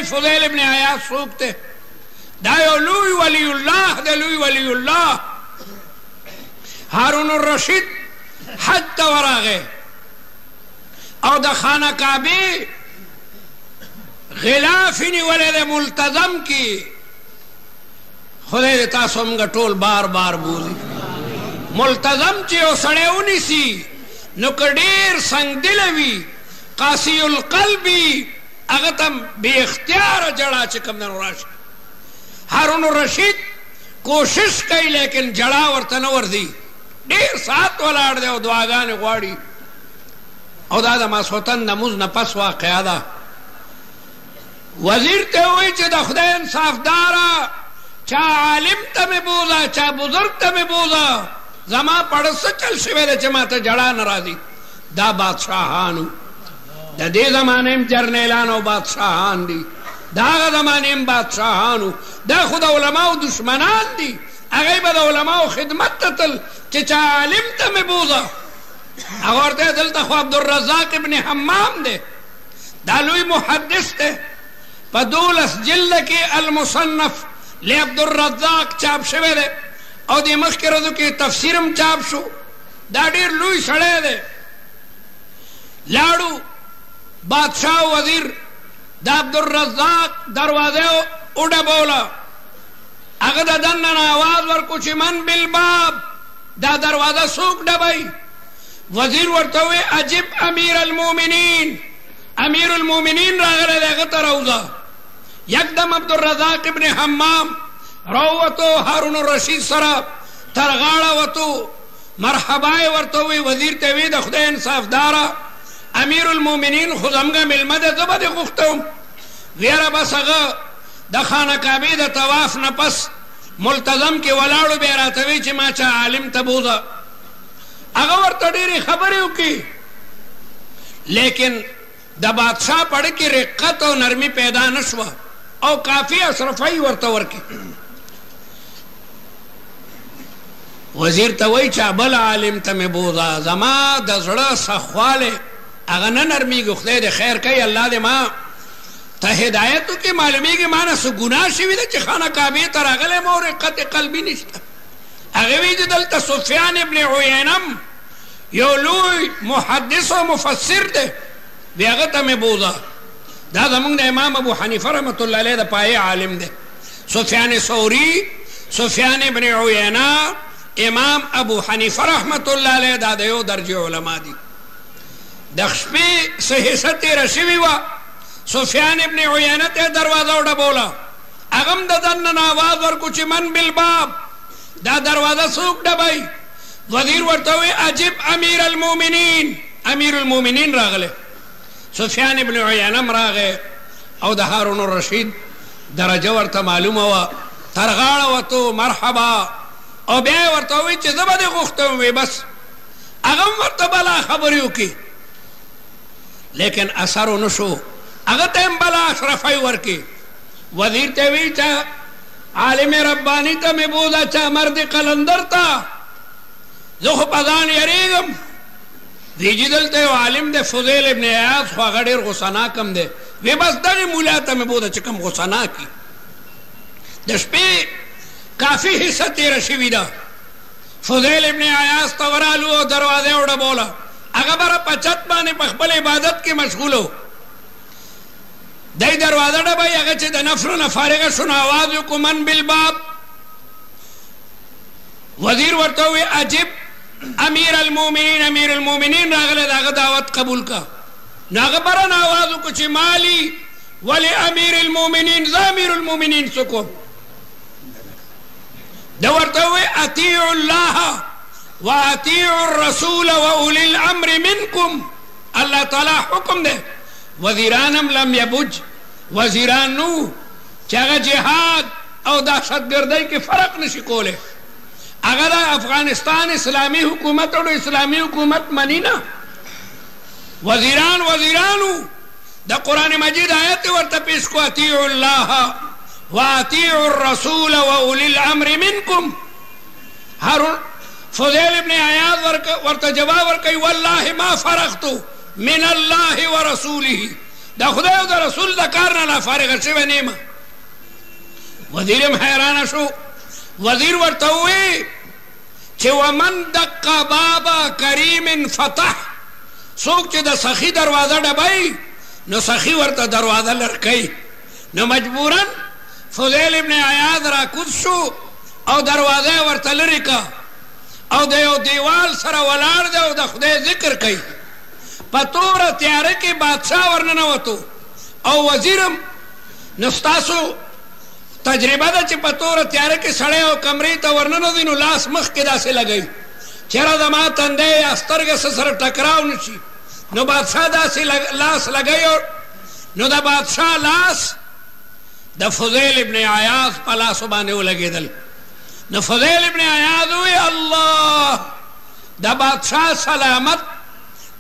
پوهیږئ فضیل ابن عیاض څوک دی؟ دا یو لوی ولی الله دی، لوی ولی الله. هارون الرشید حج ته ورغی او د خانه کعبې غلاف یې نیولی دی ملتزم کې. خدای دې تاسو موږ ټول بار بار بولي. ملتزم چې یو سړی ونیسي نو که ډېر سنګدله وي قاسي القلب وي هغه ته بې اختیاره جړه چې کوم دی نو راشي. هارون الرشید کوشش کوي لیکن جړه ورته نه ورځي. ډېر ساعت ولاړ دی او دعاګانې غواړي. او دا د ماسخوتن د لمونځ نه پس واقعه ده. وزیر ته وایي چې د خدای انصافداره چا عالم ته مې بوځه، چا بزرګ ته مې بوځه، زما پړه څه چل شوی دی چې ما ته جړه نه راځي. دا بادشاهانو د دې زمانې هم جرنیلان او بادشاهان دي، د هغه زمانې هم بادشاهانو. دا خو د علماو دشمنان دي، هغوی به د علماو خدمت ته تل چې چا عالم ته مې بوځه. هغه ورته دلته خو عبدالرزاق ابن حمام دی، دا لوی محدث دی. په 12 جلد کې المصنف لعبدالرزاق چاپ شوی دی او د مخکې ورځو کې تفسیر هم چاپ شو. دا ډېر لوی سړی دی. لاړو بادشاه وزیر د عبدالرزاق دروازه وډبوله. هغه د دننه آواز ورکړو چې من بالباب، دا دروازه څوک ډبوي؟ وزیر ورته ووی عجب امیر المؤمنین، امیر المؤمنین راغلی دی هغه ته راوځه. یکدم عبدالرزاق ابن حمام راووتو، هارون الرشید سره تر غاړه وتو، مرحبا یې ورته ووی. وزیر ته وی د خدای انصافداره امیر المؤمنین خو زموږ مېلمه دی، زه به دې غوښتم. ویره بس هغه د خانه کعبې د طواف نه پس ملتزم کې ولاړو، بیا راته وی چې ما چا عالم ته بوځه. هغه ورته ډېرې خبرې وکړي لیکن د بادشاه پړه کې رقت او نرمي پیدا نه شوه او کافي اشرفۍ ورته ورکړي. وزیر ته وایي چې بل عالم ته مې بوځه، زما د زړه سخوالی هغه نه نرمیږي. خدای دې خیر کوي، الله دې ما ته هدایت وکړي. معلومیږي ما نه څه ګناه شوي ده چې خانه کعبې ته راغلی ما او رقت قلبي نشته. هغه وایي چې دلته سفیان ابن عینم یو لوی محدث او مفسر دی، وی هغه ته مې بوځه. دا زمونږ د امام ابو حنیفه رحمت الله علیه د پایې عالم دی. سفیان ثوری، سفیان ابن عینه، امام ابو حنیفه رحمت الله علیه دا د یو درجې علما دي. د شپې څه حصه تېره شوې وه، سفیان ابن عینه ته دروازه وډبوله. هغه هم د دننه آواز ورکړو چې من بالباب، دا دروازه څوک ډبوي؟ وزیر ورته ووی عجب امیر المؤمنین، امیر المؤمنین راغلی. سفیان ابن عینه راغی او د هارون الرشید درجه ورته معلومه وه، تر غاړه وتو، مرحبا. او بیا یې ورته ووی چې زه به دې غوښتم. وی بس هغه هم ورته بلا خبرې وکړي لیکن اثر ونه شو. هغه ته هم بلا اشرفۍ ورکړي. وزیر ته وی چې عالم ربانی ته مې بوځه، چا مرد قلندر ته، زه خو په ځان یېرېږم. ویجي دلته یو عالم دی فضیل ابن عیاض، خو هغه ډېر غصناک هم دی. وی بس دغې مولا ته مې بوځه چې کوم غصناک وي. د شپې کافي حصه تېره شوې ده. فضیل ابن عیاض ته ورالو او دروازه یې وډبوله. هغه بره په چت باندې په خپل عبادت کې مشغول و. دی دروازه ډبوي، هغه چې د نفلو نه فارغه شو نو آواز وکړو من بالباب. وزیر ورته ووی عجب امیر المؤمنین، امیر المؤمنین راغلی، د هغه دعوت قبول کا. نو هغه بره نه آواز وکړو چې مالي ولی امیر المؤمنین، زه امیر المؤمنین څه کوم؟ ده ورته ووی اطیعوا الله واطیعوا الرسول واولی الامر منکم. الله تعالی حکم ده. وزیران هم لم یبج، وزیران نو چې هغه جهاد او دهشتګردۍ کې فرق نشي کولی. هغه د افغانستان اسلامي حکومت او اسلامي حکومت مني نه. وزیرانو د قرآن مجید آیت ورته پیش کو اطیعوا الله واطیعوا الرسول واولی الامر منکم. هارون فضیل ابن عیاض ورته جواب ورکوي والله ما فرغت من الله ورسوله. د خدای او د رسول د کار نه لا فارغه شوی نه یم. وزیر هم حیرانه شو. وزیر ورته ووی چې ومن دق باب کریم فتح، څوک چې د سخي دروازه ډبوي نو سخي ورته دروازه لړکوي. نو مجبورا فضیل ابن عیاض را کوز شو او دروازه ورته لرې که او د یو دیوال سره ولاړ دی او د خدای ذکر کوي. په توره تیاره کې بادشاه ورننوتو او وزیرم. نو ستاسو تجربه ده چې په توره تیاره کې سړی او کمرې ته ورننوځي نو لاس مخکې داسې لګوي چېرې زما تندی یا سترګه څه سره ټکراو نه شي. نو بادشاه داسې لاس لګوي نو د بادشاه لاس د فضیل ابن عیاض په لاسو باندې ولګېدل. نو فضیل ابن عیاض وی الله د بادشاه سلامت،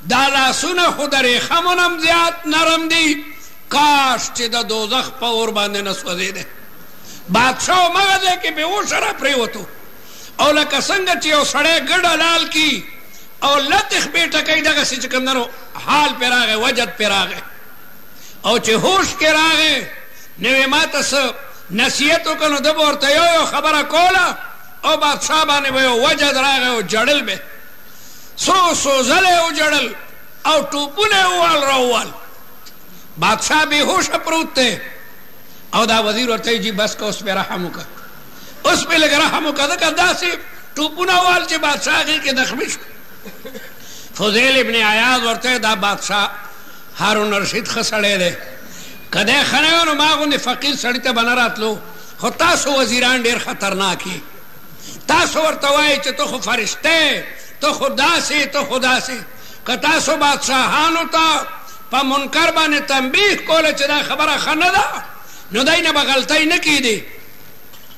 دا لاسونه خو د ریخمو نه هم زیات نرم دي، کاش چې د دوزخ په اور باندې نه سوځېدی. بادشاه همغه ځای کې بېهوشه را پرېوتو او لکه څنګه چې یو سړی ګډه لال کي او لطخ بیټه کوي دغسې چې کوم دنو حال پې راغی، وجد پې راغی. او چې هوش کې راغی نو یې ما ته څه نصیحت وکړ نو ده به ورته یو خبره کوله او بادشاه باندې به یو وجد راغی او جړل به څو ځله یې وجړل او ټوپونه یې ووال راووال. بادشاه بېهوشه پروت دی او دا وزیر ورته جی بس که اوس پې رحم وکړه، اوس پې لږ رحم وکړه ځکه داسې ټوپونه ووال چې بادشاه هغې کې زخمي شو. فضیل ابن عیاض ورته دا بادشاه هارون رشید ښه سړی دی، که دی ښه نه وی نو ما غوندې فقیر سړي ته به نه راتلو، خو تاسو وزیران ډېر خطرناک یې. تاسو ورته وایئ چې ته خو فرشته، ته خو داسې، ته خو داسې. که تاسو بادشاهانو ته په منکر باندې تنبیه کوله چې دا خبره ښه نه ده نو دی نه به غلطۍ نه کېدی.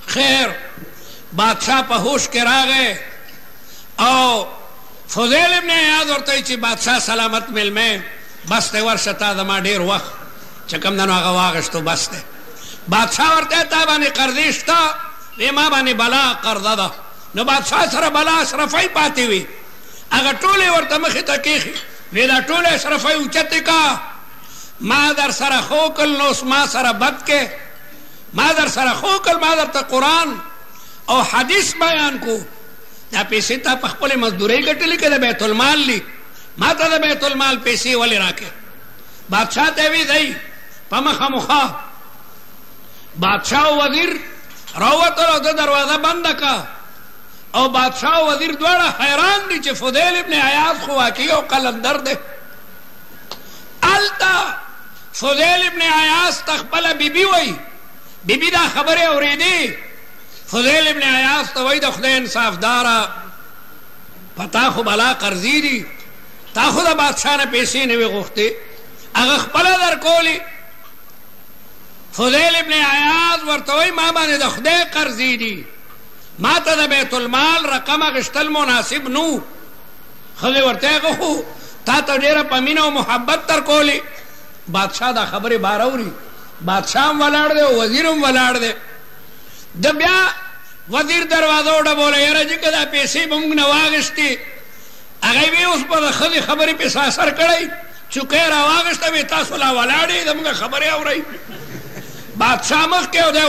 خیر بادشاه په هوش کې راغی او فضیل ابن عیاض ورته چې بادشاه سلامت مېلمه بس دی ورشه تا زما ډېر وخت چې کوم دی نو هغه واغېشتو بس دی. بادشاه ورته تا باندې قرضې شته؟ وی ما باندې بلا قرضه ده. نو بادشاه سره بلا اشرفۍ پاتې وي، هغه ټولې ورته مخې ته کېښي. وی دا ټولې اشرفۍ اوچتې که ما در سره خو کړل نو اوس ما سره بد کې. ما در سره خو کړل، ما درته قرآن او حدیث بیان کو. دا پیسې تا په خپلې مزدورۍ ګټلې که د بیت المال دي؟ ما ته د بیت المال پیسې ولې راکې؟ بادشاه ته وی دی په مخه مخه. بادشاه او وزیر راووتل او د دروازه بنده که او بادشاه او وزیر دواړه حیران دي چې فضیل ابن عیاض خو واقعي او قلندر دی. هلته فضیل ابن عیاض ته خپله بیبي وایي، بیبي دا خبرې اورېدې. فضیل ابن عیاض ته وایي د خدای انصافداره په تا خو بلا قرضې دي، تا خو د بادشاه نه پیسې نه وې غوښتې، هغه خپله درکولې. فضیل ابن عیاض ورته وایي ما باندې د خدای قرضې دي، ما ته د بیت المال رقم اخیستل مناسب نو. ښځې ورته هغه خو تا ته ډېره په مینه او محبت درکولې. بادشاه دا خبرې بار اوري، بادشاه هم ولاړ دی او وزیر هم ولاړ دی. د بیا وزیر دروازه وډبوله، یاره جي که دا پیسې به موږ نه واخېستې. هغه وی اوس به د ښځې خبرې پسې اثر کړی، چوکۍ را واخېسته وی تاسو لا ولاړ یې زموږ خبرې اورئ. بادشاه مخکې او دی